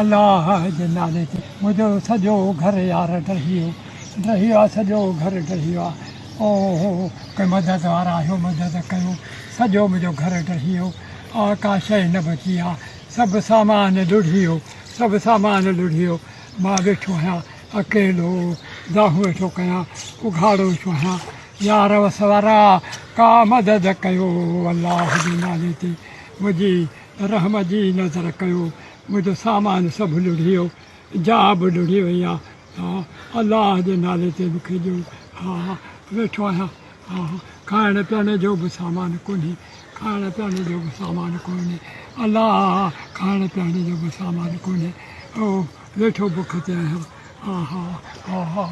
अल्लाह जे नाले ते मुंहिंजो सॼो घर यार ढही वियो आहे, सॼो घर ढही वियो आहे। ओहो कोई मदद वारा आहियो, मदद कयो। सॼो मुंहिंजो घर ढही वियो आहे, का शइ न बची आहे, सभु सामान लुढ़ी वियो, सभु सामान लुढ़ी वियो। मां वेठो आहियां अकेलो, दाहूं वेठो कयां, उघाड़ो वेठो आहियां। यार वसवारा का मदद कयो, अल्लाह जे नाले ते मुंहिंजी रहम जी नज़र कयो। मुंहिंजो सामान सभु लुढ़ी वियो, जाब लुढ़ी वई आहे। हा अल्लाह जे नाले ते मूंखे ॾियो। हा वेठो आहियां। हा खाइण पीअण जो बि सामान कोन्हे, खाइण पीअण जो बि सामान कोन्हे। अल्लाह खाइण पीअण जो बि सामान कोन्हे। ओ वेठो बुख ते आहियां। हा हा हा हा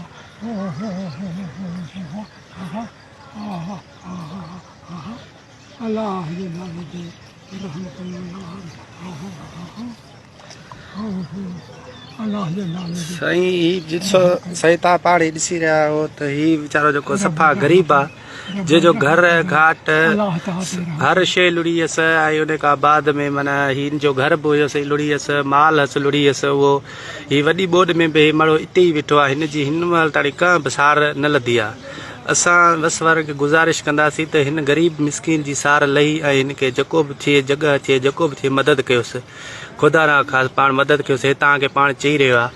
अल्लाह जे नाले ते रहम कयो यार। अल्लाह जे नाले ते साईं ही ॾिसो साईं तव्हां पाण ई ॾिसी रहिया आहियो त ही वीचारो जेको सफ़ा ग़रीब आहे, जंहिंजो घर घाट हर शइ लुड़ी वियसि, ऐं उन खां बाद में माना हिन जो घर बि हुयसि लुड़ी वियसि, माल हस लुड़ी वियसि। उहो हीअ वॾी ॿोॾि में बि माण्हू हिते ई वेठो आहे, हिन जी हिन महिल ताईं का बि सार न लधी आहे। असां वसवार खे गुज़ारिश कंदासीं त हिन ग़रीब मिसकिन जी सार लही ऐं हिन खे जेको बि थिए जॻह अचे जेको बि थिए मदद कयोसि। ख़ुदा ना ख़ासि पाण मदद कयोसि। हे तव्हांखे पाण चई रहियो आहे।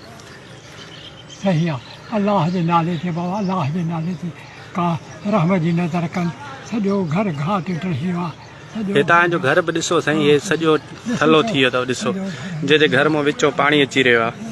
सही आहे। अल्लाह जे नाले ते बाबा, अल्लाह जे नाले ते का रहम जी नज़र कनि। सॼो घर घाट ढही वियो आहे। हे तव्हांजो घर बि ॾिसो साईं, हे सॼो थलो थी वियो अथव। ॾिसो जंहिंजे घर मां विचो पाणी अची रहियो आहे।